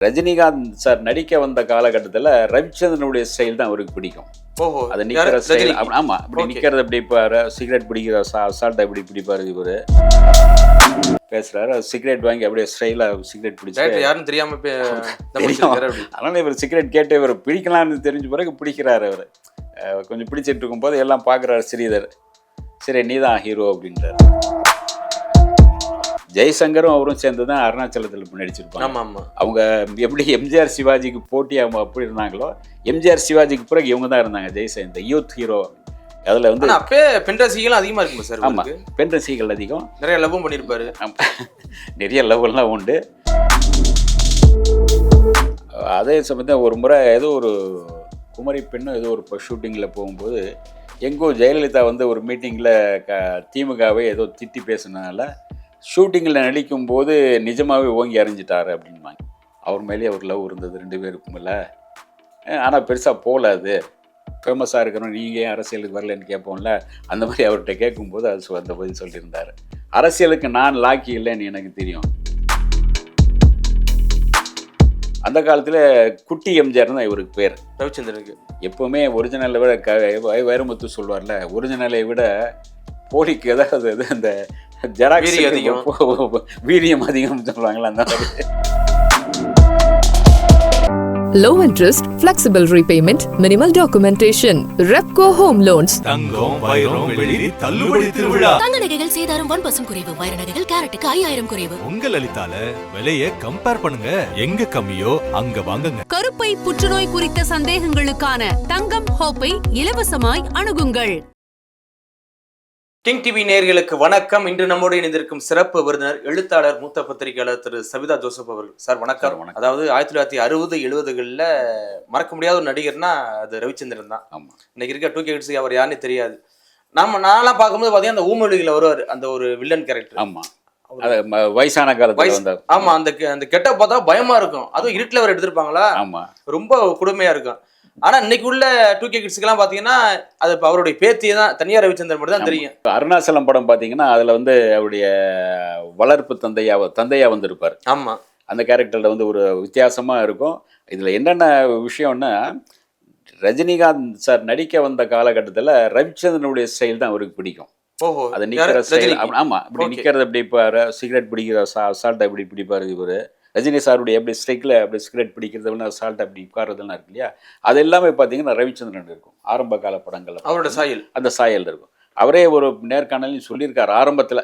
Rajinikanth sir நடிக்க வந்த காலகட்டத்தில் ரவிச்சந்திரனுடைய ஸ்டைல் தான் அவருக்கு பிடிக்கும். ஓஹோ, அது நிக்கிற ஸ்டைல். ஆமா, இப்படி நிக்கிறது எப்படி பாரு, சிகரெட் பிடிக்கிற அசால்ட்டா எப்படி பிடிப்பாரு இவரு. பேசுறாரு, சிகரெட் வாங்கி அப்படியே ஸ்டைலா சிகரெட் பிடிச்சி யாரும் தெரியாம அதனால இவர் சிகரெட் கேட்டு இவர் பிடிக்கலாம்னு தெரிஞ்ச பிறகு பிடிக்கிறாரு. அவர் கொஞ்சம் பிடிச்சிட்டு இருக்கும் போது எல்லாம் பாக்குறாரு ஸ்ரீதர். சரி, நீதான் ஹீரோ அப்படின்றாரு. ஜெய்சங்கரும் அவரும் சேர்ந்து தான் அருணாச்சலத்தில் நடிச்சிருப்பாங்க. அவங்க எப்படி எம்ஜிஆர் சிவாஜிக்கு போட்டி அவங்க அப்படி இருந்தாங்களோ, எம்ஜிஆர் சிவாஜிக்கு பிறகு இவங்க தான் இருந்தாங்க ஜெய்சங்கர் யூத் ஹீரோ. அதில் வந்து அப்பே பெண் ரசிகர்கள் அதிகமாக இருக்குமா சார்? ஆமாம், பெண் ரசிகர்கள் அதிகம். நிறைய லவ்வும் பண்ணியிருப்பாரு. நிறைய லவ்லாம் உண்டு. அதே சமயத்தில் ஒரு முறை ஏதோ ஒரு குமரி பெண்ணும் ஏதோ ஒரு ஷூட்டிங்கில் போகும்போது எங்கோ ஜெயலலிதா வந்து ஒரு மீட்டிங்கில் திமுகவை ஏதோ திட்டி பேசினால ஷூட்டிங்கில் நடிக்கும் போது நிஜமாகவே ஓங்கி அறிஞ்சிட்டாரு அப்படின்பாங்க. அவர் மேலேயே ஒரு லவ் இருந்தது ரெண்டு பேருக்கும் இல்லை. ஆனால் பெருசாக போகல. அது ஃபேமஸாக இருக்கிறோம், நீங்கள் ஏன் அரசியலுக்கு வரலன்னு கேட்போம்ல, அந்த மாதிரி அவர்கிட்ட கேட்கும்போது அது அந்த பதில் சொல்லியிருந்தார். அரசியலுக்கு நான் லாக்கி இல்லைன்னு எனக்கு தெரியும். அந்த காலத்தில் குட்டி எம்ஜிஆர் தான் இவருக்கு பேர். ரவிச்சந்திரனுக்கு எப்போவுமே ஒரிஜினலை விட வைரமுத்து சொல்வார்ல, ஒரிஜினலை விட போலிக்கு ஏதாவது அந்த ஜெராக்ஸ் வீரியம் அதிகம் சொல்லுவாங்களா, அந்த மாதிரி. Low interest, flexible repayment, minimal documentation. Repco Home Loans. தங்கம், வைரம், வெள்ளி தள்ளுபடி திருவிழா. தங்க நகைகள் சேதாரம் 1% குறைவு. வைர நகைகள் கேரட்டுக்கு 5000 குறைவு. உங்க லலிதால விலையை கம்பேர் பண்ணுங்க. எங்க கம்மியோ அங்க வாங்குங்க. கருப்பை புற்றுநோய் குறித்த சந்தேகங்களுக்கான தங்கம் ஹோப்பை இலவசமாய் அணுகுங்கள். கிங் டிவி நேயர்களுக்கு வணக்கம். இன்று நம்மோடு இணைந்திருக்கும் சிறப்பு விருந்தினர் எழுத்தாளர், மூத்த பத்திரிகையாளர் திரு சபிதா ஜோசப் அவர்கள். சார் வணக்கம். அதாவது 1960, 70களில் மறக்க முடியாத ஒரு நடிகர்னா அது ரவிச்சந்திரன் தான். ஆமாம். இன்னைக்கு இருக்க 2K கிட்ஸுக்கு அவர் யாருன்னு தெரியாது. நான்லாம் பார்க்கும்போது பார்த்தீங்கன்னா அந்த ஊமொழியில் வருவார், அந்த ஒரு வில்லன் கேரக்டர். ஆமாம், வயசான காலத்தில். ஆமாம், அந்த கெட்ட பார்த்தா பயமா இருக்கும். அதுவும் இருட்டில் அவர் எடுத்திருப்பாங்களா. ஆமாம், ரொம்ப கொடுமையா இருக்கும். ஆனா இன்னைக்கு உள்ள 2K கிட்ஸ்க்கெல்லாம் பாத்தீங்கன்னா அது அவருடைய பேத்தியை தான், தனியார் ரவிச்சந்திரன் மட்டும் தான் தெரியும். அருணாச்சலம் படம் பாத்தீங்கன்னா அதுல வந்து அவருடைய வளர்ப்பு தந்தையா வந்து இருப்பார். ஆமா, அந்த கேரக்டர்ல வந்து ஒரு வித்தியாசமா இருக்கும். இதுல என்னென்ன விஷயம்னா, ரஜினிகாந்த் சார் நடிக்க வந்த காலகட்டத்தில் ரவிச்சந்திரனுடைய ஸ்டைல் தான் அவருக்கு பிடிக்கும். ஓஹோ, அது நிக்கிற ஸ்டைல். ஆமா, இப்படி நிக்கிறது எப்படி பாரு, சிகரெட் பிடிக்கிற அசால்ட்டா எப்படி பிடிப்பாரு இவரு. ரஜினி சாருடைய எப்படி ஸ்ட்ரைக்கில் அப்படி சிகரெட் பிடிக்கிறது, அசால்ட் அப்படி உட்கார்றதுலாம் இருக்கு இல்லையா, அது எல்லாமே பார்த்தீங்கன்னா ரவிச்சந்திரன் இருக்கும். ஆரம்ப கால படங்கள் அவரோட சாயல், அந்த சாயல் இருக்கும். அவரே ஒரு நேர்காணலையும் சொல்லியிருக்காரு ஆரம்பத்தில்,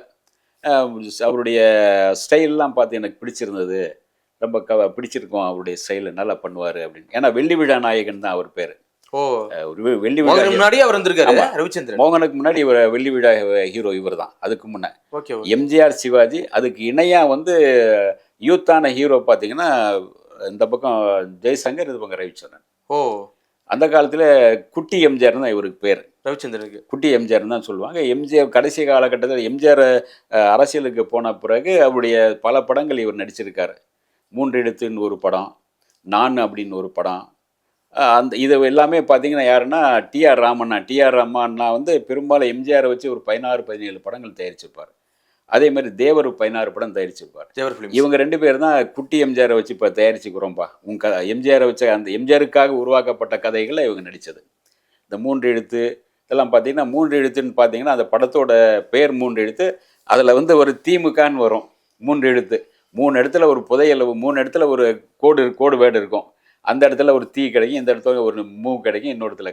அவருடைய ஸ்டைல்லாம் பார்த்து எனக்கு பிடிச்சிருந்தது, ரொம்ப பிடிச்சிருக்கும், அவருடைய ஸ்டைல் நல்லா பண்ணுவார் அப்படின்னு. ஏன்னா வெள்ளி விழா நாயகன் தான் அவர் பேர். வெள்ளி விழா முன்னாடி அவர் இருந்திருக்காரு ரவிச்சந்திரன். மோகனுக்கு முன்னாடி இவர் வெள்ளி விழா ஹீரோ இவர் தான். அதுக்கு முன்ன எம்ஜிஆர் சிவாஜி, அதுக்கு இணையா வந்து யூத்தான ஹீரோ பார்த்தீங்கன்னா இந்த பக்கம் ஜெய்சங்கர், இந்த பக்கம் ரவிச்சந்திரன். அந்த காலத்தில் குட்டி எம்ஜிஆர் தான் இவருக்கு பேர். ரவிச்சந்திரனுக்கு குட்டி எம்ஜிஆர் தான் சொல்லுவாங்க. எம்ஜிஆர் கடைசி காலகட்டத்தில் எம்ஜிஆர் அரசியலுக்கு போன பிறகு அவருடைய பல படங்கள் இவர் நடிச்சிருக்காரு. 3 எழுத்துன்னு ஒரு படம், நான் அப்படின்னு ஒரு படம். இது எல்லாமே பார்த்தீங்கன்னா யாருன்னா டிஆர் ராமண்ணா வந்து பெரும்பாலும் எம்ஜிஆரை வச்சு ஒரு 16-17 படங்கள் தயாரிச்சிருப்பார். அதே மாதிரி தேவர் 16 படம் தயாரிச்சிருப்பார். இவங்க 2 பேர் தான் குட்டி எம்ஜிஆரை வச்சு இப்போ தயாரிச்சுக்கிறோம்பா எம்ஜிஆரை வச்சு அந்த எம்ஜிஆருக்காக உருவாக்கப்பட்ட கதைகளை இவங்க நடித்தது. இந்த 3 எழுத்து இதெல்லாம் பார்த்தீங்கன்னா 3 எழுத்துன்னு பார்த்தீங்கன்னா அந்த படத்தோட பேர் 3 எழுத்து. அதில் வந்து ஒரு திமுகன்னு வரும். 3 எழுத்து, 3 இடத்துல ஒரு புதையல், 3 இடத்துல ஒரு கோடு வேர்டு இருக்கும். அந்த இடத்துல ஒரு தீ கிடைக்கும், இந்த இடத்துல ஒரு மூ கிடைக்கும், இன்னொரு இடத்துல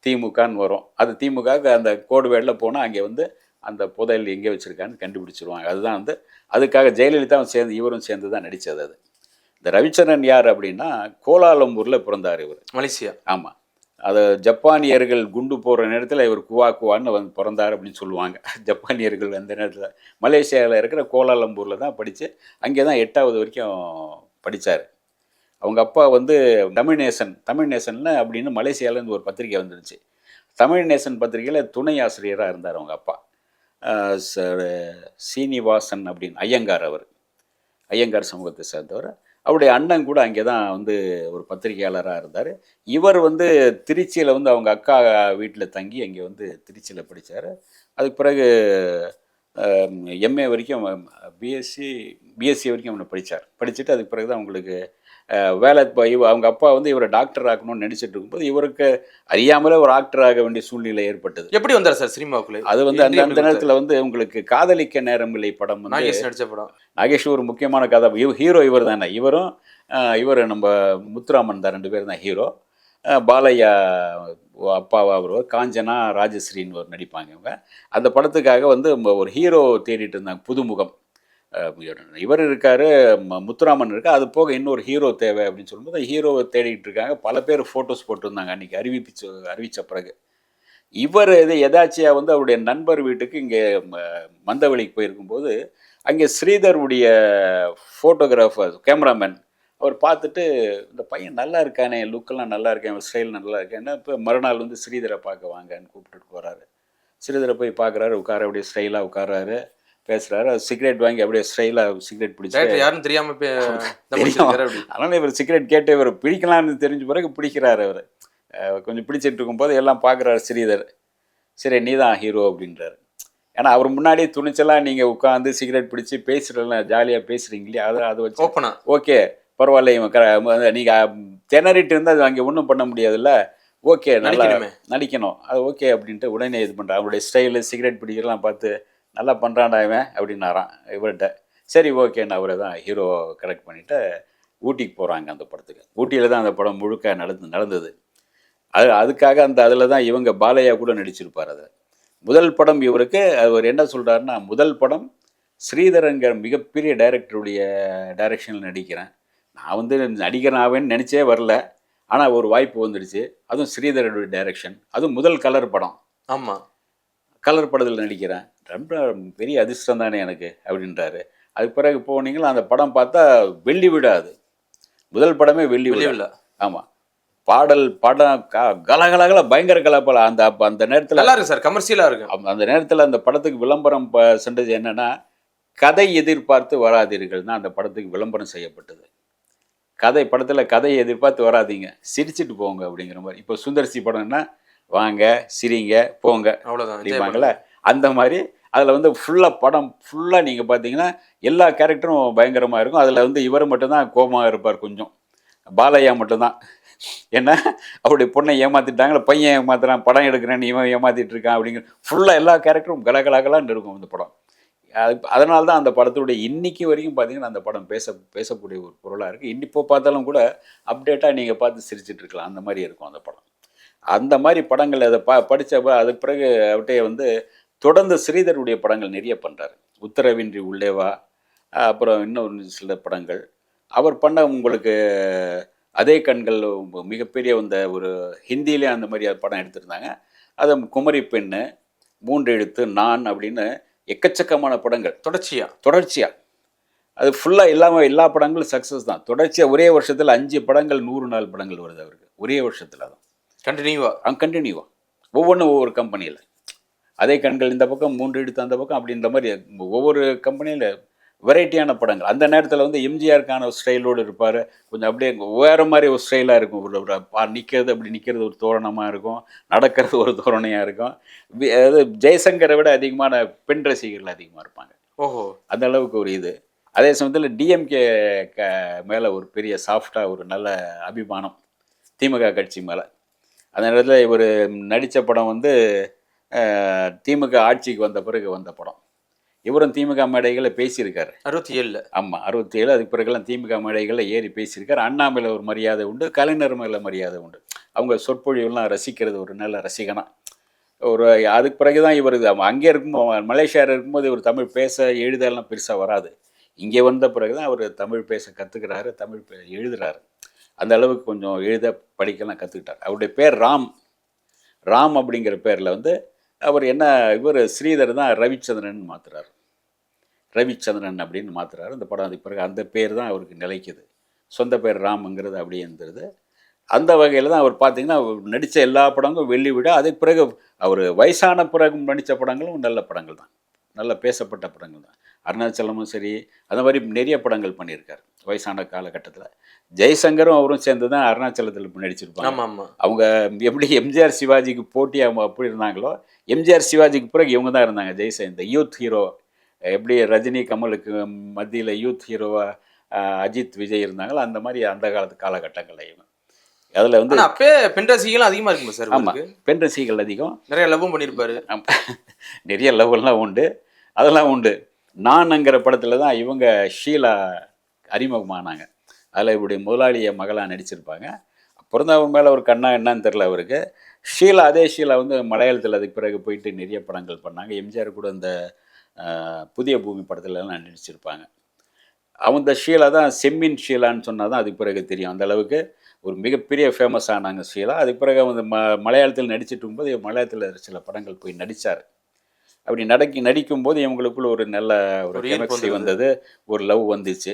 திமுகன்னு வரும். அது திமுகவுக்கு அந்த கோடு வேர்டில் போனால் அங்கே வந்து அந்த புதையல் எங்கே வச்சுருக்கான்னு கண்டுபிடிச்சிருவாங்க. அதுதான் வந்து அதுக்காக ஜெயலலிதாவும் சேர்ந்து இவரும் சேர்ந்து தான் நடித்தது. அது இந்த ரவிச்சந்திரன் யார் அப்படின்னா கோலாலம்பூரில் பிறந்தார் இவர், மலேசியா. ஆமாம், அது ஜப்பானியர்கள் குண்டு போடுற நேரத்தில் இவர் குவான்னு வந்து பிறந்தார் அப்படின்னு சொல்லுவாங்க. ஜப்பானியர்கள் அந்த நேரத்தில் மலேசியாவில் இருக்கிற கோலாலம்பூரில் தான் படித்து அங்கே தான் 8வது வரைக்கும் படித்தார். அவங்க அப்பா வந்து தமிழ்நேசன் அப்படின்னு மலேசியாவிலேருந்து ஒரு பத்திரிகை வந்துருச்சு. தமிழ்நேசன் பத்திரிகையில் துணை ஆசிரியராக இருந்தார் அவங்க அப்பா. சீனிவாசன் அப்படின்னு ஐயங்கார் சமூகத்தை சேர்ந்தவர். அவருடைய அண்ணன் கூட அங்கே தான் வந்து ஒரு பத்திரிகையாளராக இருந்தார். இவர் வந்து திருச்சியில் வந்து அவங்க அக்கா வீட்டில் தங்கி அங்கே வந்து திருச்சியில் படித்தார். அதுக்கு பிறகு எம்ஏ வரைக்கும் பிஎஸ்சி வரைக்கும் அவனை படித்தார். படிச்சுட்டு அதுக்கு பிறகு தான் அவங்களுக்கு வேலை அவங்க அப்பா வந்து இவரை டாக்டர் ஆக்கணும்னு நினச்சிட்டு இருக்கும்போது இவருக்கு அறியாமலே ஒரு ஆக்டர் ஆக வேண்டிய சூழ்நிலை ஏற்பட்டது. எப்படி வந்தார் சார் சினிமாவுக்குள்ள? அது வந்து அந்த நேரத்தில் வந்து உங்களுக்கு காதலிக்க நேரமில்லை படம் வந்து நாகேஷ் நடிச்ச படம். நாகேஷ் ஒரு முக்கியமான கதை, ஹீரோ இவர் தானே. இவர் நம்ம முத்துராமன் தான், 2 பேர் தான் ஹீரோ. பாலையா அப்பாவா வருவார், காஞ்சனா ராஜஸ்ரீன்னு ஒரு நடிப்பாங்க. இவங்க அந்த படத்துக்காக வந்து ஒரு ஹீரோ தேடிட்டு இருந்தாங்க, புதுமுகம். இவர் இருக்கார், முத்துராமன் இருக்கா, அது போக இன்னொரு ஹீரோ தேவை அப்படின்னு சொல்லும்போது ஹீரோவை தேடிட்டு இருக்காங்க. பல பேர் ஃபோட்டோஸ் போட்டிருந்தாங்க அன்றைக்கி அறிவித்த பிறகு. இவர் எதாச்சியாக வந்து அவருடைய நண்பர் வீட்டுக்கு இங்கே மந்தவெளிக்கு போயிருக்கும்போது அங்கே ஸ்ரீதருடைய ஃபோட்டோகிராஃபர் கேமராமேன் அவர் பார்த்துட்டு இந்த பையன் நல்லா இருக்கானே, லுக்கெல்லாம் நல்லா இருக்கேன், ஸ்டைல் நல்லா இருக்கேன்னா இப்போ மறுநாள் வந்து ஸ்ரீதரை பார்க்க வாங்கன்னு கூப்பிட்டுட்டு போகிறாரு. ஸ்ரீதரை போய் பார்க்குறாரு, உட்கார அப்படியே ஸ்டைலாக உட்காராரு, பேசுகிறாரு. சிகரெட் வாங்கி அப்படியே ஸ்டைலாக சிகரெட் பிடிச்சி யாரும் தெரியாமல் அதனால் இவர் சிகரெட் கேட்டு இவர் பிடிக்கலான்னு தெரிஞ்ச பிறகு பிடிக்கிறாரு. அவர் கொஞ்சம் பிடிச்சிட்டு இருக்கும்போது எல்லாம் பார்க்குறாரு ஸ்ரீதர். சரி நீ தான் ஹீரோ அப்படின்றாரு. ஏன்னா அவர் முன்னாடி துணிச்சலாக நீங்கள் உட்காந்து சிகரெட் பிடிச்சி பேசுகிறலாம், ஜாலியாக பேசுகிறீங்க இல்லையா, அதை வச்சு ஓப்பனா ஓகே பரவாயில்ல, இவன் நீங்கள் திணறிட்டு இருந்தால் அது அங்கே ஒன்றும் பண்ண முடியாதுல்ல, ஓகே நல்லா நடிக்கணும், அது ஓகே அப்படின்ட்டு உடனே இது பண்ணுறான். அவருடைய ஸ்டைலு சிகரெட் பிடிக்கிறலாம் பார்த்து நல்லா பண்ணுறான்டா இவன் அப்படின்னாரான் இவர்கிட்ட. சரி ஓகேன்னு அவரை தான் ஹீரோ கரெக்ட் பண்ணிவிட்டு ஊட்டிக்கு போகிறாங்க. அந்த படத்துக்கு ஊட்டியில் தான் அந்த படம் முழுக்க நடந்தது. அதுக்காக அதில் தான் இவங்க பாலையா கூட நடிச்சிருப்பார். அது முதல் படம் இவருக்கு. அவர் என்ன சொல்கிறாருன்னா, முதல் படம் ஸ்ரீதரங்கிற மிகப்பெரிய டைரக்டருடைய டைரக்ஷனில் நடிக்கிறேன். நான் வந்து நடிகனாவேன்னு நினச்சே வரல, ஆனால் ஒரு வாய்ப்பு வந்துடுச்சு. அதுவும் ஸ்ரீதரனுடைய டைரக்ஷன், அதுவும் முதல் கலர் படம். ஆமாம், கலர் படத்தில் நடிக்கிறேன், ரொம்ப பெரிய அதிர்ஷ்டம் தானே எனக்கு அப்படின்றாரு. அதுக்கு பிறகு போனீங்களா அந்த படம் பார்த்தா வெள்ளி விடாது. முதல் படமே வெள்ளி விழா. ஆமாம், படம் கலகலகல பயங்கர கலப்பல. அந்த நேரத்தில் நல்லா இருக்கு சார், கமர்ஷியலாக இருக்கு. அந்த நேரத்தில் அந்த படத்துக்கு விளம்பரம் சென்றது என்னென்னா, கதை எதிர்பார்த்து வராதீர்கள் தான் அந்த படத்துக்கு விளம்பரம் செய்யப்பட்டது. படத்தில் கதையை எதிர்பார்த்து வராதிங்க, சிரிச்சிட்டு போங்க அப்படிங்கிற மாதிரி. இப்போ சுந்தர்சி படம்னா வாங்க சிரிங்க போங்க அவ்வளோதான் அப்படிப்பாங்களே, அந்த மாதிரி அதில் வந்து படம் ஃபுல்லாக நீங்கள் பார்த்தீங்கன்னா எல்லா கேரக்டரும் பயங்கரமாக இருக்கும். அதில் வந்து இவர் மட்டும்தான் கோபமாக இருப்பார், கொஞ்சம் பாலையா மட்டும்தான். ஏன்னா அவருடைய பொண்ணை ஏமாற்றிட்டாங்களே, பையன் ஏமாத்துறான், படம் எடுக்கிறேன்னு இவன் ஏமாற்றிட்டு இருக்கான் அப்படிங்கிற ஃபுல்லாக எல்லா கேரக்டரும் கலகலகலான்னு இருக்கும் அந்த படம். அதனால தான் அந்த படத்துடைய இன்னைக்கு வரைக்கும் பார்த்தீங்கன்னா அந்த படம் பேசக்கூடிய ஒரு பொருளாக இருக்குது. இப்போ பார்த்தாலும் கூட அப்டேட்டாக நீங்கள் பார்த்து சிரிச்சிட்டு இருக்கலாம், அந்த மாதிரி இருக்கும் அந்த படம். அந்த மாதிரி படங்கள் அதை படித்தப்ப அதுக்கு பிறகு அவர்கிட்ட வந்து தொடர்ந்து ஸ்ரீதருடைய படங்கள் நிறைய பண்ணுறாரு. உத்தரவின்றி உள்ளேவா, அப்புறம் இன்னும் சில படங்கள் அவர் பண்ண. உங்களுக்கு அதே கண்கள் மிகப்பெரிய ஒரு ஹிந்தியிலே அந்த மாதிரி படம் எடுத்திருந்தாங்க. அது குமரி பெண்ணு, 3 எழுத்து, நான் அப்படின்னு எக்கச்சக்கமான படங்கள் தொடர்ச்சியாக அது ஃபுல்லாக எல்லா படங்களும் சக்ஸஸ் தான். தொடர்ச்சியாக ஒரே வருஷத்தில் 5 படங்கள் 100 நாள் படங்கள் வருது அவருக்கு, ஒரே வருஷத்தில் தான் கண்டினியூவாக ஒவ்வொன்றும் ஒவ்வொரு கம்பெனியில். அதே கண்கள் இந்த பக்கம், 3 எழுத்து அந்த பக்கம் அப்படின்ற மாதிரி ஒவ்வொரு கம்பெனியில் வெரைட்டியான படங்கள். அந்த நேரத்தில் வந்து எம்ஜிஆருக்கான ஒரு ஸ்டைலோடு இருப்பார், கொஞ்சம் அப்படியே வேறு மாதிரி ஒரு ஸ்டைலாக இருக்கும். நிற்கிறது அப்படி நிற்கிறது ஒரு தோரணமாக இருக்கும், நடக்கிறது ஒரு தோரணையாக இருக்கும். அது ஜெய்சங்கரை விட அதிகமான பெண் ரசிகர்கள் அதிகமாக இருப்பாங்க. ஓஹோ, அந்த அளவுக்கு ஒரு இது. அதே சமயத்தில் டிஎம்கே மேலே ஒரு பெரிய சாஃப்டாக ஒரு நல்ல அபிமானம் திமுக கட்சி மேலே. அந்த நேரத்தில் இவர் நடித்த படம் வந்து திமுக ஆட்சிக்கு வந்த பிறகு வந்த படம். இவரும் திமுக மேடைகளில் பேசியிருக்காரு 67. ஆமாம் 67. அதுக்கு பிறகுலாம் திமுக மேடைகளில் ஏறி பேசியிருக்காரு. அண்ணா மேலே ஒரு மரியாதை உண்டு, கலைஞர் மேலே மரியாதை உண்டு. அவங்க சொற்பொழிவுலாம் ரசிக்கிறது ஒரு நல்ல ரசிகனா. அதுக்கு பிறகு தான் இவர் அங்கே இருக்கும்போது, மலேசியாவில் இருக்கும்போது இவர் தமிழ் பேச எழுதலாம் பெருசாக வராது. இங்கே வந்த பிறகு தான் அவர் தமிழ் பேச கற்றுக்கிறாரு, தமிழ் எழுதுகிறாரு. அந்த அளவுக்கு கொஞ்சம் எழுத படிக்கலாம் கற்றுக்கிட்டார். அவருடைய பேர் ராம் அப்படிங்கிற பேரில் வந்து அவர் இவர் ஸ்ரீதர் தான் ரவிச்சந்திரன் மாற்றுறாரு, ரவிச்சந்திரன் அப்படின்னு மாற்றுறாரு அந்த படம். அதுக்கு பிறகு அந்த பேர் தான் அவருக்கு நிலைக்குது. சொந்த பேர் ராம்ங்கிறது அப்படியே இருந்துருது. அந்த வகையில் தான் அவர் பார்த்திங்கன்னா நடித்த எல்லா படங்களும் வெள்ளி விட. அதுக்கு பிறகு அவர் வயசான பிறகு நடித்த படங்களும் நல்ல படங்கள் தான், நல்ல பேசப்பட்ட படங்கள் தான். அருணாச்சலமும் சரி, அந்த மாதிரி நிறைய படங்கள் பண்ணியிருக்காரு வயசான காலகட்டத்தில். ஜெய்சங்கரும் அவரும் சேர்ந்து தான் அருணாச்சலத்தில் நடிச்சிருப்பாங்க. அவங்க எப்படி எம்ஜிஆர் சிவாஜிக்கு போட்டியாக அப்படி இருந்தாங்களோ, எம்ஜிஆர் சிவாஜிக்கு பிறகு இவங்க தான் இருந்தாங்க ஜெய்சங்கர். இந்த யூத் ஹீரோ எப்படி ரஜினி கமலுக்கு மத்தியில் யூத் ஹீரோவாக அஜித் விஜய் இருந்தாங்களோ அந்த மாதிரி அந்த காலகட்டங்கள்லையும் அதில் வந்து ஆனா அப்பே பெண் ரசிகர்களும் அதிகமா இருக்குமா சார் ஆமாம் உங்களுக்கு? பெண் ரசிகர்கள் அதிகம். நிறைய லவ்வும் பண்ணியிருப்பாரு. நிறைய லவ்வெல்லாம் உண்டு, அதெல்லாம் உண்டு. நான்ங்கிற படத்தில் தான் இவங்க ஷீலா அறிமுகமானாங்க. அதில் இவருடைய முதலாளியை மகளாக நடிச்சிருப்பாங்க. அப்புறம் தான் அவங்க மேலே ஒரு கண்ணா என்னன்னு தெரில அவருக்கு. ஷீலா அதே ஷீலா வந்து மலையாளத்தில் அதுக்கு பிறகு போயிட்டு நிறைய படங்கள் பண்ணாங்க. எம்ஜிஆர் கூட இந்த புதிய பூமி படத்துலலாம் நடிச்சிருப்பாங்க. அந்த ஷீலா தான் செம்மின் ஷீலான்னு சொன்னால் தான் அதுக்கு பிறகு தெரியும். அந்த அளவுக்கு ஒரு மிகப்பெரிய ஃபேமஸ் ஆனாங்க ஷீலா. அதுக்கு பிறகு அவங்க மலையாளத்தில் நடிச்சிட்டு இருக்கும்போது மலையாளத்தில் சில படங்கள் போய் நடித்தார். அப்படி நடிக்கும்போது இவங்களுக்குள்ள ஒரு நல்ல ஒரு கெமிஸ்ட்ரி வந்தது, ஒரு லவ் வந்துச்சு.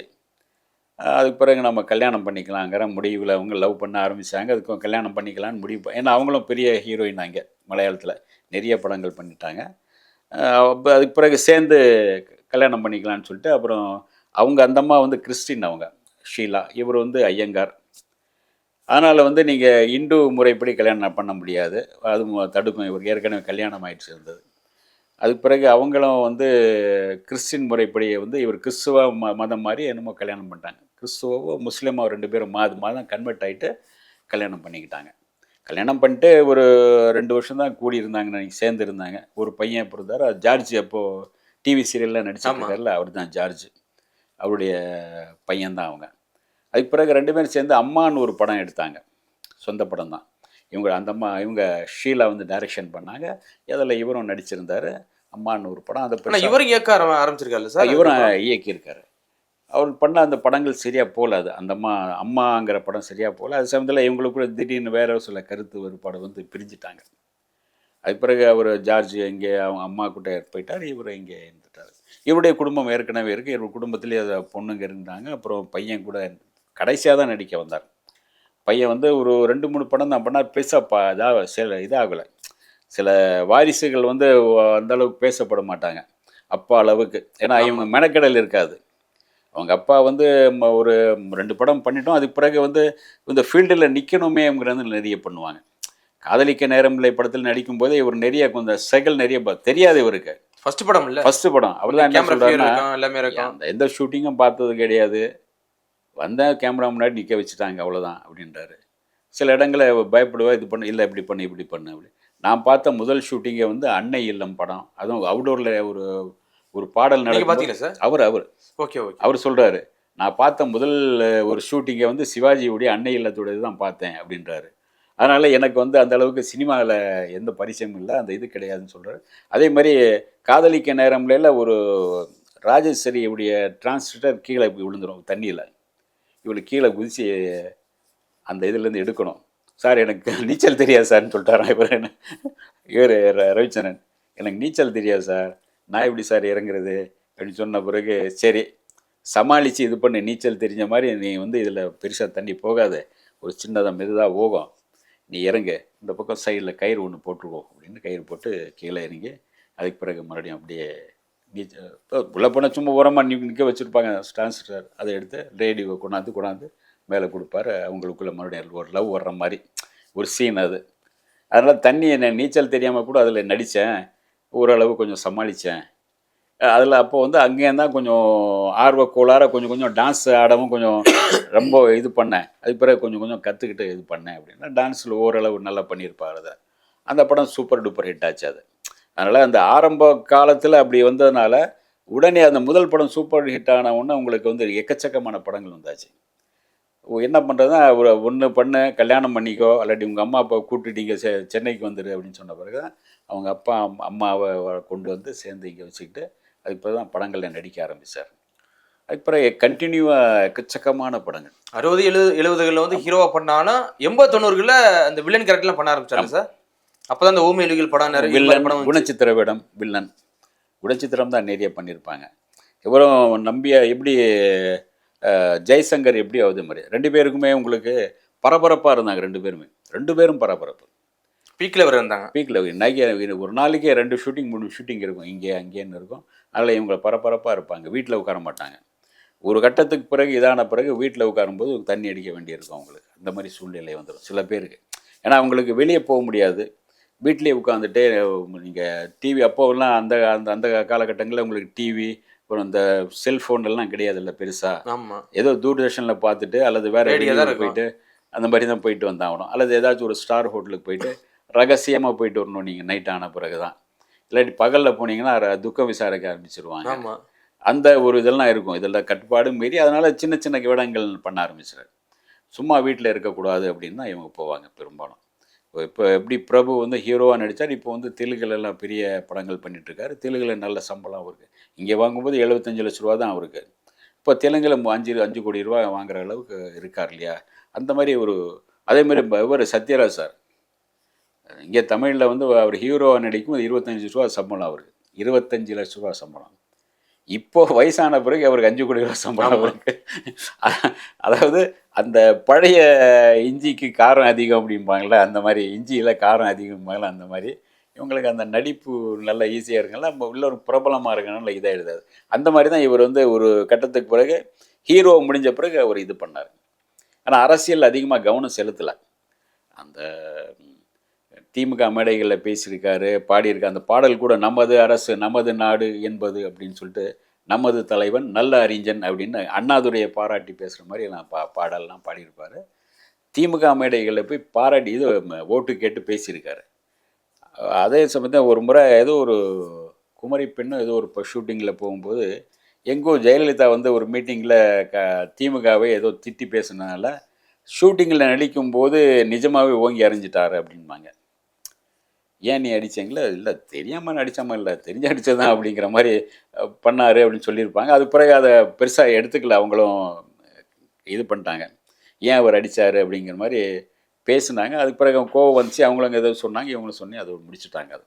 அதுக்கு பிறகு நம்ம கல்யாணம் பண்ணிக்கலாங்கிற முடிவில் அவங்க லவ் பண்ண ஆரம்பித்தாங்க. அதுக்கு கல்யாணம் பண்ணிக்கலான்னு முடிவு ஏன்னா அவங்களும் பெரிய ஹீரோயின் அங்கே மலையாளத்தில் நிறைய படங்கள் பண்ணிட்டாங்க. அப்போ அதுக்கு பிறகு சேர்ந்து கல்யாணம் பண்ணிக்கலான்னு சொல்லிட்டு அப்புறம் அவங்க அந்த அம்மா வந்து கிறிஸ்டின், அவங்க ஷீலா, இவர் வந்து ஐயங்கார். அதனால் வந்து நீங்கள் இந்து முறைப்படி கல்யாணம் பண்ண முடியாது, அது தடுக்கும். இவருக்கு ஏற்கனவே கல்யாணம் ஆகிடுச்சு இருந்தது. அதுக்கு பிறகு அவங்களும் வந்து கிறிஸ்டின் முறைப்படி வந்து இவர் கிறிஸ்துவ மதம் மாதிரி என்னமோ கல்யாணம் பண்ணிட்டாங்க. கிறிஸ்துவோ முஸ்லீமோ 2 பேரும் மாதம் கன்வெர்ட் ஆகிட்டு கல்யாணம் பண்ணிக்கிட்டாங்க. கல்யாணம் பண்ணிட்டு ஒரு 2 வருஷம் தான் கூடி இருந்தாங்கன்னு நினைக்க, சேர்ந்து இருந்தாங்க. ஒரு பையன் பிறந்தார், ஜார்ஜ். அப்போது டிவி சீரியலில் நடிச்சிருக்காருல, அவர் தான் ஜார்ஜ். அவருடைய பையன்தான் அவங்க. அதுக்கு பிறகு 2 பேரும் சேர்ந்து அம்மான்னு ஒரு படம் எடுத்தாங்க, சொந்த படம் தான். இவங்க ஷீலா வந்து டைரக்ஷன் பண்ணாங்க. அதில் இவரும் நடிச்சிருந்தார். அம்மான்னு ஒரு படம். அதை இவரும் இயக்க ஆரம்பிச்சிருக்காரு சார். இவரும் இயக்கியிருக்காரு. அவர் பண்ண அந்த படங்கள் சரியாக போகல. அது அந்த அம்மாங்கிற படம் சரியாக போகல. அது சமயத்தில் இவங்களுக்குள்ள திடீர்னு வேற சில கருத்து வேறுபாடு வந்து பிரிஞ்சுட்டாங்க. அதுக்கு பிறகு அவர் ஜார்ஜ் இங்கே அவங்க அம்மா கிட்ட போயிட்டார், இவர் இங்கே இருந்துட்டார். இவருடைய குடும்பம் ஏற்கனவே இருக்குது. இவர் குடும்பத்திலே அதை பொண்ணுங்க இருந்தாங்க. அப்புறம் பையன் கூட கடைசியாக தான் நடிக்க வந்தார். பையன் வந்து ஒரு 2-3 படம் தான் பண்ணார். பெருசாக இதாகலை. சில வாரிசுகள் வந்து அந்தளவுக்கு பேசப்பட மாட்டாங்க அப்பா அளவுக்கு. ஏன்னா இவங்க மெனக்கடல் இருக்காது. அவங்க அப்பா வந்து ஒரு 2 படம் பண்ணிட்டோம். அதுக்கு பிறகு வந்து இந்த ஃபீல்டில் நிற்கணுமேங்கிறது நிறைய பண்ணுவாங்க. காதலிக்க நேரமில்லை படத்தில் நடிக்கும்போதே இவர் நிறைய கொஞ்சம் ஸ்ட்ரகிள் நிறைய தெரியாது இவருக்கு. ஃபர்ஸ்ட் படம் இல்லை, ஃபர்ஸ்ட் படம். அவர் தான் என்ன சொல்கிறாருன்னா, எல்லாமே இருக்கும், எந்த ஷூட்டிங்கும் பார்த்தது கிடையாது, வந்தால் கேமரா முன்னாடி நிற்க வச்சுட்டாங்க, அவ்வளோதான் அப்படின்றாரு. சில இடங்களில் பயப்படுவா, இது பண்ணு, இல்லை இப்படி பண்ணு அப்படி. நான் பார்த்த முதல் ஷூட்டிங்கை வந்து அன்னை இல்லம் படம். அதுவும் அவுடோரில் ஒரு பாடல் நடக்கும். பார்த்தீங்களா சார்? அவர் ஓகே அவர் சொல்கிறாரு, நான் பார்த்த முதல் ஒரு ஷூட்டிங்கை வந்து சிவாஜியுடைய அன்னை இல்லத்துடைய தான் பார்த்தேன் அப்படின்றாரு. அதனால் எனக்கு வந்து அந்த அளவுக்கு சினிமாவில் எந்த பரிச்சயமும் இல்லை, அந்த இது கிடையாதுன்னு சொல்கிறாரு. அதே மாதிரி காதலிக்க நேரம்ல ஒரு ராஜேஸ்வரியுடைய டிரான்ஸ்மிட்டர் கீழே விழுந்துடும் தண்ணியில். இவளுக்கு கீழே குதித்து அந்த இதுலேருந்து எடுக்கணும். சார் எனக்கு நீச்சல் தெரியாது சார்ன்னு சொல்லிட்டாரான் இவர் ரவிச்சந்திரன். எனக்கு நீச்சல் தெரியாது சார், நான் எப்படி சார் இறங்குறது அப்படின்னு சொன்ன பிறகு, சரி சமாளித்து இது பண்ணி நீச்சல் தெரிஞ்ச மாதிரி நீ வந்து இதில் பெருசாக தண்ணி போகாது, ஒரு சின்னதாக மெதுதாக போகும், நீ இறங்கு, இந்த பக்கம் சைடில் கயிறு ஒன்று போட்டுருவோம் அப்படின்னு கயிறு போட்டு கீழே இறங்கி அதுக்கு பிறகு மறுபடியும் அப்படியே நீச்சல் உள்ள போனால் சும்மா உரமாக நிற்க வச்சுருப்பாங்க டிரான்ஸ்மிட்டர். அதை எடுத்து ரேடியோ கொண்டாந்து மேலே கொடுப்பாரு. அவங்களுக்குள்ள மறுபடியும் ஒரு லவ் வர்ற மாதிரி ஒரு சீன் அது. அதனால் தண்ணி என்ன நீச்சல் தெரியாமல் கூட அதில் நடித்தேன், ஓரளவு கொஞ்சம் சமாளித்தேன். அதில் அப்போ வந்து அங்கேயும் தான் கொஞ்சம் ஆர்வக்கோளார கொஞ்சம் டான்ஸ் ஆடவும் கொஞ்சம் ரொம்ப இது பண்ணேன். அதுக்கு பிறகு கொஞ்சம் கற்றுக்கிட்டு இது பண்ணேன் அப்படின்னா டான்ஸில் ஓரளவு நல்லா பண்ணியிருப்பார். அதை அந்த படம் சூப்பர் டூப்பர் ஹிட் ஆச்சு அது. அதனால் அந்த ஆரம்ப காலத்தில் அப்படி வந்ததுனால உடனே அந்த முதல் படம் சூப்பர் ஹிட் ஆன உடனே உங்களுக்கு வந்து எக்கச்சக்கமான படங்கள் வந்தாச்சு. என்ன பண்ணுறதுனா, ஒன்று பண்ணு, கல்யாணம் பண்ணிக்கோ, இல்லாட்டி உங்கள் அம்மா அப்பா கூப்பிட்டுட்டு இங்கே சென்னைக்கு வந்துடு அப்படின்னு சொன்ன பிறகு தான் அவங்க அப்பா அம்மாவை கொண்டு வந்து சேர்ந்து இங்கே வச்சுக்கிட்டு அதுக்கு பிறகு தான் படங்களில் நடிக்க ஆரம்பித்தார். அதுக்கு பிறகு கண்டினியூவாக எக்கச்சக்கமான படங்கள் 60-70களில் வந்து ஹீரோவாக பண்ணாலும் 80-90களில் அந்த வில்லன் கேரக்டர்லாம் பண்ண ஆரம்பிச்சாங்க சார். அப்போ தான் அந்த ஊமையிலிகள் படம் நிறைய வில்லன், குணச்சித்திர வேடம், வில்லன் குணச்சித்திரம் தான் நிறைய பண்ணியிருப்பாங்க. இவரும் நம்பியா எப்படி ஜெய்சங்கர் எப்படி ஆகுது மாதிரி 2 பேருக்குமே உங்களுக்கு பரபரப்பாக இருந்தாங்க. 2 பேரும் பரபரப்பு. பீக்கில் வர இருந்தாங்க. பீக்கில் ஒரு நாளைக்கே 2 ஷூட்டிங் 3 ஷூட்டிங் இருக்கும், இங்கே அங்கேன்னு இருக்கும். அதில் இவங்க பரபரப்பாக இருப்பாங்க, வீட்டில் உட்கார மாட்டாங்க. ஒரு கட்டத்துக்கு பிறகு இதான பிறகு வீட்டில் உட்காரும்போது தண்ணி அடிக்க வேண்டியிருக்கும் அவங்களுக்கு. அந்த மாதிரி சூழ்நிலை வந்துடும் சில பேருக்கு. ஏன்னா அவங்களுக்கு வெளியே போக முடியாது, வீட்லேயே உட்காந்துட்டு நீங்கள் டிவி அப்போவெல்லாம் அந்த அந்த அந்த காலகட்டங்களில் உங்களுக்கு டிவி இப்போ இந்த செல்ஃபோன்லாம் கிடையாதுல்ல பெருசாக. ஆமா. ஏதோ தூர்தர்ஷனில் பார்த்துட்டு அல்லது வேறு ரேடியோ தான் வெளியூர் இருக்கும். போயிட்டு அந்த மாதிரி தான் போயிட்டு வந்தாகணும். அல்லது ஏதாச்சும் ஒரு ஸ்டார் ஹோட்டலுக்கு போயிட்டு ரகசியமாக போயிட்டு வரணும் நீங்கள் நைட் ஆன பிறகு தான். இல்லாட்டி பகலில் போனீங்கன்னா துக்கம் விசாரிக்க ஆரம்பிச்சிருவாங்க. ஆமா. அந்த ஒரு இதெல்லாம் இருக்கும். இதில் கட்டுப்பாடு மீறி அதனால் சின்ன சின்ன விடங்கள் பண்ண ஆரம்பிச்சிடாரு. சும்மா வீட்டில் இருக்கக்கூடாது அப்படின்னு தான் இவங்க போவாங்க பெரும்பாலும். இப்போ எப்படி பிரபு வந்து ஹீரோவாக நடித்தார், இப்போ வந்து தெலுங்குலலாம் பெரிய படங்கள் பண்ணிகிட்ருக்காரு. தெலுங்கில் நல்ல சம்பளம் அவருக்கு. இங்கே வாங்கும்போது 75 லட்ச ரூபா தான் அவருக்கு. இப்போ தெலுங்கில் 5 கோடி ரூபா வாங்குற அளவுக்கு இருக்கார் இல்லையா. அந்த மாதிரி ஒரு அதேமாதிரி இவர் சத்யராஜ் சார் இங்கே தமிழில் வந்து அவர் ஹீரோவாக நடிக்கும் 25 ரூபா சம்பளம் அவருக்கு. 25 லட்ச ரூபா சம்பளம். இப்போது வயசான பிறகு அவருக்கு 5 கோடி ரூபா சம்பளம் அவருக்கு. அதாவது அந்த பழைய இஞ்சிக்கு காரம் அதிகம் அப்படிம்பாங்களே, அந்த மாதிரி இஞ்சியில் காரம் அதிகம்பாங்களே, அந்த மாதிரி இவங்களுக்கு அந்த நடிப்பு நல்லா ஈஸியாக இருக்குங்களா, நம்ம உள்ள ஒரு பிரபலமாக இருக்கனால இதாக எழுதாது. அந்த மாதிரி தான் இவர் வந்து ஒரு கட்டத்துக்கு பிறகு ஹீரோ முடிஞ்ச பிறகு அவர் இது பண்ணார். ஆனால் அரசியல் அதிகமாக கவனம் செலுத்தலை. அந்த திமுக மேடைகளில் பேசியிருக்காரு, பாடியிருக்காரு. அந்த பாடல் கூட நமது அரசு நமது நாடு என்பது அப்படின்னு சொல்லிட்டு நமது தலைவன் நல்ல அறிஞன் அப்படின்னு அண்ணாதுரையை பாராட்டி பேசுகிற மாதிரி நான் பாடல்லாம் பாடியிருப்பார். திமுக மேடைகளில் போய் பாராட்டி இது ஓட்டு கேட்டு பேசியிருக்காரு. அதே சமயத்தில் ஒரு முறை ஏதோ ஒரு குமரி பெண்ணும் ஏதோ ஒரு ஷூட்டிங்கில் போகும்போது எங்கோ ஜெயலலிதா வந்து ஒரு மீட்டிங்கில் திமுகவை ஏதோ திட்டி பேசுனதுனால ஷூட்டிங்கில் நடிக்கும்போது நிஜமாகவே ஓங்கி அறிஞ்சிட்டாரு அப்படின்பாங்க. ஏன் நீ அடித்தீங்களா? இல்லை தெரியாமல் நடித்தாமல் இல்லை தெரிஞ்சு அடித்ததான் அப்படிங்கிற மாதிரி பண்ணார் அப்படின்னு சொல்லியிருப்பாங்க. அது பிறகு அதை பெருசாக எடுத்துக்கல, அவங்களும் இது பண்ணிட்டாங்க. ஏன் அவர் அடித்தார் அப்படிங்கிற மாதிரி பேசுனாங்க. அதுக்கு பிறகு அவங்க கோவம் வந்துச்சு, அவங்களும் ஏதோ சொன்னாங்க, இவங்களும் சொன்னி அதை முடிச்சுட்டாங்க. அது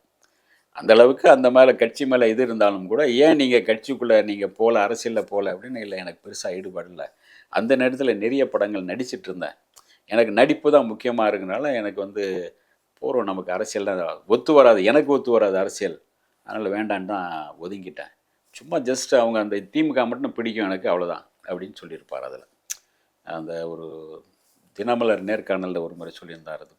அந்தளவுக்கு அந்த மேலே கட்சி மேலே இது இருந்தாலும் கூட ஏன் நீங்கள் கட்சிக்குள்ளே நீங்கள் போகல, அரசியலில் போகல அப்படின்னு. இல்லை, எனக்கு பெருசாக ஈடுபாடு இல்லை. அந்த நேரத்தில் நிறைய படங்கள் நடிச்சிட்டு இருந்தேன். எனக்கு நடிப்பு தான் முக்கியமாக இருக்கிறனால எனக்கு வந்து போகிறோம், நமக்கு அரசியல் தான் ஒத்து வராது, எனக்கு ஒத்து வராது அரசியல், அதனால் வேண்டான்னு தான் ஒதுங்கிட்டேன். சும்மா ஜஸ்ட் அவங்க அந்த திமுக மட்டும் பிடிக்கும் எனக்கு, அவ்வளோதான் அப்படின்னு சொல்லியிருப்பார். அதில் அந்த ஒரு தினமலர் நேர்காணலில் ஒரு முறை சொல்லியிருந்தார். அது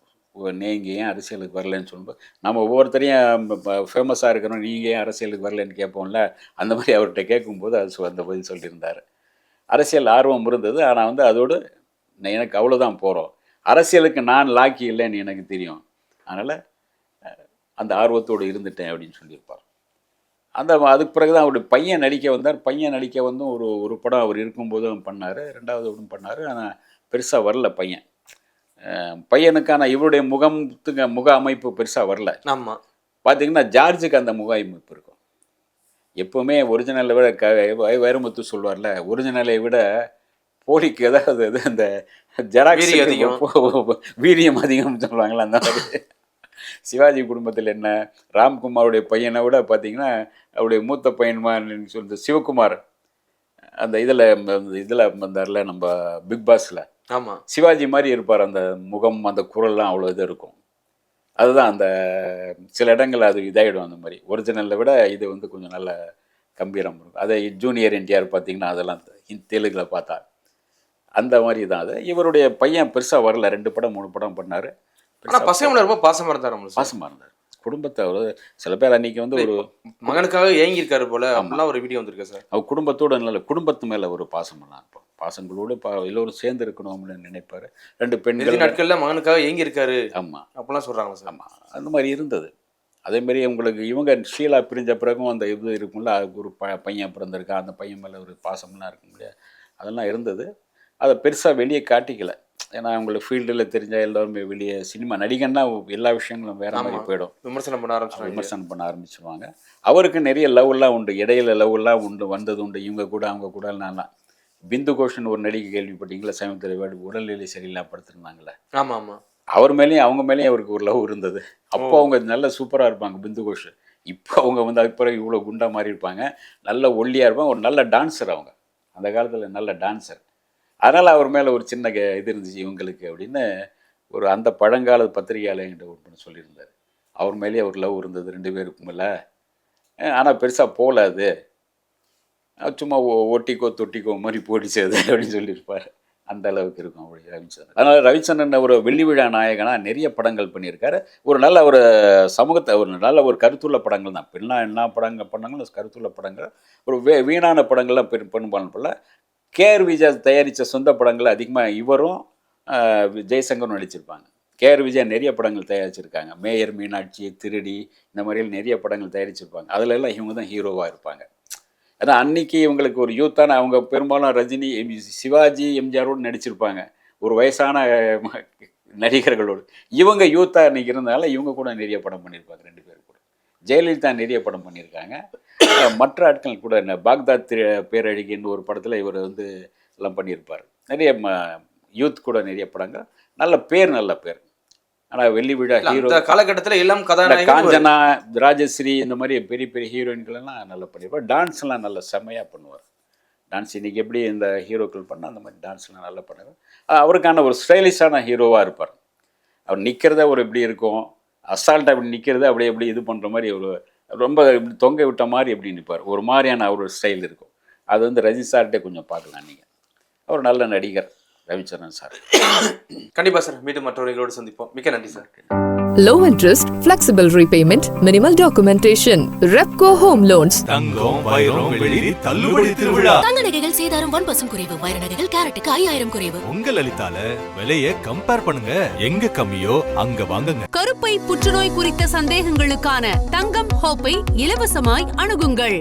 நீங்கள் ஏன் அரசியலுக்கு வரலன்னு சொல்லும்போது நம்ம ஒவ்வொருத்தரையும் ஃபேமஸாக இருக்கிறோம், நீங்கள் ஏன் அரசியலுக்கு வரலன்னு கேட்போம்ல, அந்த மாதிரி அவர்கிட்ட கேட்கும்போது அது அந்த பதில் சொல்லியிருந்தார். அரசியல் ஆர்வம் இருந்தது, ஆனால் வந்து அதோடு எனக்கு அவ்வளோதான் போகிறோம், அரசியலுக்கு நான் லாக்கி இல்லைன்னு எனக்கு தெரியும், அதனால் அந்த ஆர்வத்தோடு இருந்துட்டேன் அப்படின்னு சொல்லியிருப்பார். அதுக்கு பிறகு தான் அவருடைய பையன் நடிக்க வந்தார். பையன் நடிக்க வந்து ஒரு படம் அவர் இருக்கும்போதும் பண்ணார், 2வது ஒன்றும் பண்ணார். ஆனால் பெருசாக வரல பையன். பையனுக்கான இவருடைய முக அமைப்பு பெருசாக வரல. ஆமாம். பார்த்திங்கன்னா ஜார்ஜுக்கு அந்த முக அமைப்பு இருக்கும். எப்போவுமே ஒரிஜினலை விட வைரமுத்து சொல்வார்ல, ஒரிஜினலை விட போலிக்கு ஏதாவது அது அந்த ஜெராக்ஸ் வீரியம் அதிகம்னு சொல்லுவாங்களே, அந்த மாதிரி. சிவாஜி குடும்பத்தில் என்ன, ராம்குமாருடைய பையனை விட பார்த்தீங்கன்னா அவருடைய மூத்த பையன்மான்னு சொல்லிட்டு சிவகுமார் அந்த இதில் வந்தார்ல நம்ம பிக் பாஸில். ஆமாம். சிவாஜி மாதிரி இருப்பார். அந்த முகம் அந்த குரல்லாம் அவ்வளோ இது இருக்கும். அதுதான் அந்த சில இடங்கள் அது இதாகிடும். அந்த மாதிரி ஒரிஜினலில் விட இது வந்து கொஞ்சம் நல்ல கம்பீரம் இருக்கும். அதை ஜூனியர் என்டிஆர் பார்த்தீங்கன்னா அதெல்லாம் தெலுங்கில் பார்த்தா அந்த மாதிரி தான். அது இவருடைய பையன் பெருசாக வரல, 2 படம் 3 படம் பண்ணார். ஆனால் பசங்க ரொம்ப பாசமாக இருந்தார். குடும்பத்தை சில பேர் அன்றைக்கி வந்து ஒரு மகனுக்காக ஏங்கியிருக்காரு போல அப்படிலாம் ஒரு வீடியோ வந்திருக்கு சார். அவர் குடும்பத்தோடு நல்ல குடும்பத்து மேலே ஒரு பாசமெல்லாம் இருப்போம். பாசங்களோடு எல்லோரும் சேர்ந்து இருக்கணும் அப்படின்னு நினைப்பார். 2 பெண்கள் நாட்களில் மகனுக்காக ஏங்கியிருக்காரு. ஆமாம், அப்படிலாம் சொல்கிறாங்க சார். ஆமாம், அந்த மாதிரி இருந்தது. அதேமாரி உங்களுக்கு இவங்க ஷீலா பிரிஞ்ச பிறகும் அந்த இது இருக்கும்ல, அதுக்கு ஒரு பையன் பிறந்திருக்கா, அந்த பையன் மேலே ஒரு பாசம்லாம் இருக்கும் இல்லையா, அதெல்லாம் இருந்தது. அதை பெருசாக வெளியே காட்டிக்கல. ஏன்னா அவங்களுக்கு ஃபீல்டில் தெரிஞ்சால் எல்லோருமே வெளியே சினிமா நடிகன்னா எல்லா விஷயங்களும் வேறு மாதிரி போயிடும், விமர்சனம் பண்ண ஆரம்பிச்சிருவாங்க. அவருக்கு நிறைய லவ்லாம் உண்டு, இடையில லவ்லாம் உண்டு, வந்தது உண்டு, இவங்க கூட அவங்க கூட. நான்லாம் பிந்து கோஷன் ஒரு நடிகை கேள்விப்பட்டீங்களா, சமீபத்தில் உடல்நிலை சரியில்லாம படுத்திருந்தாங்களே. ஆமாம் ஆமாம். அவர் மேலேயும் அவங்க மேலேயும் அவருக்கு ஒரு லவ் இருந்தது. அப்போ அவங்க நல்ல சூப்பராக இருப்பாங்க பிந்து கோஷ். இப்போ அவங்க வந்து அதுக்கு பிறகு இவ்வளோ குண்டாக மாறி இருப்பாங்க, நல்ல ஒல்லியாக இருப்பாங்க, ஒரு நல்ல டான்ஸர். அவங்க அந்த காலத்தில் நல்ல டான்ஸர். அதனால் அவர் மேலே ஒரு சின்ன இது இருந்துச்சு இவங்களுக்கு அப்படின்னு ஒரு அந்த பழங்கால பத்திரிகையாளர்கிட்ட ஒன்று சொல்லியிருந்தார். அவர் மேலேயே ஒரு லவ் இருந்தது 2 பேருக்கும் மேலே. ஆனால் பெருசாக போகல, அது சும்மா ஒட்டிக்கோ தொட்டிக்கோ மாதிரி போடிச்சது அப்படின்னு சொல்லியிருப்பார். அந்த அளவுக்கு இருக்கும் அப்படி ரவிச்சந்திரன். அதனால் ரவிச்சந்திரன் ஒரு வெள்ளி விழா நாயகனாக நிறைய படங்கள் பண்ணியிருக்காரு. ஒரு நல்ல ஒரு சமூகத்தை ஒரு நல்ல ஒரு கருத்துள்ள படங்கள் தான். பின்னா என்ன படங்கள் பண்ணாங்களும் கருத்துள்ள படங்கள். ஒரு வீணான படங்கள்லாம் பெரும்பாலும் கேஆர் விஜயா தயாரித்த சொந்த படங்கள் அதிகமாக இவரும் ஜெய்சங்கரும் நடிச்சிருப்பாங்க. கேஆர் விஜயா நிறைய படங்கள் தயாரிச்சிருக்காங்க. மேயர், மீனாட்சி, திருடி, இந்த மாதிரிலாம் நிறைய படங்கள் தயாரிச்சிருப்பாங்க. அதில் எல்லாம் இவங்க தான் ஹீரோவாக இருப்பாங்க. அதான் அன்னைக்கு இவங்களுக்கு ஒரு யூத்தான, அவங்க பெரும்பாலும் ரஜினி, சிவாஜி, எம்ஜிஆரோடு நடிச்சிருப்பாங்க. ஒரு வயசான நடிகர்களோடு இவங்க யூத்தாக அன்றைக்கி இருந்ததால இவங்க கூட நிறைய படம் பண்ணியிருப்பாங்க. 2 பேர் கூட. ஜெயலலிதா நிறைய படம் பண்ணியிருக்காங்க. மற்ற ஆட்கள் கூட பாக்தாத் பேரழகின்னு ஒரு படத்தில் இவர் வந்து எல்லாம் பண்ணியிருப்பார். நிறைய யூத் கூட நிறைய படங்கள். நல்ல பேர். ஆனால் வெள்ளி விழா ஹீரோ காலகட்டத்தில் எல்லாம் கதாநாயகன் காஞ்சனா, ராஜஸ்ரீ, இந்த மாதிரி பெரிய பெரிய ஹீரோயின்களெல்லாம் நல்லா பண்ணியிருப்பார். டான்ஸ்லாம் நல்லா செம்மையாக பண்ணுவார். டான்ஸ் இன்றைக்கி எப்படி இந்த ஹீரோக்கள் பண்ணால் அந்த மாதிரி டான்ஸ்லாம் நல்லா பண்ணுவார். அவருக்கான ஒரு ஸ்டைலிஷான ஹீரோவாக இருப்பார். அவர் நிற்கிறத ஒரு எப்படி இருக்கும், அசால்ட்டாக அப்படி நிற்கிறது அப்படியே எப்படி இது பண்ணுற மாதிரி ஒரு ரொம்ப இப்படி தொங்க விட்ட மாதிரி எப்படி நிற்பார். ஒரு மாதிரியான அவர் ஸ்டைல் இருக்கும். அது வந்து ரஜினி சார்கிட்டே கொஞ்சம் பார்க்கலாம் நீங்கள். அவர் நல்ல நடிகர் ரவிச்சந்திரன் சார். கண்டிப்பா சார், மீண்டும் மற்றவர்களோடு சந்திப்போம். மிக்க நன்றி sir. Low interest, flexible repayment, minimal documentation. Repco Home Loans. தங்கம், வைரம், வெள்ளி தள்ளுபடி திருவிழா. தங்க நகைகள் சேதாரம் 1% குறைவு, வைர நகைகள் கேரட்டுக்கு 5000 குறைவு. உங்க லலிதால விலையை கம்பேர் பண்ணுங்க. எங்க கம்மியோ அங்க வாங்குங்க. கருப்பை புற்றுநோய் குறித்த சந்தேகங்களுக்கான தங்கம் ஹோப்பை இலவசமாய் அணுகுங்கள்.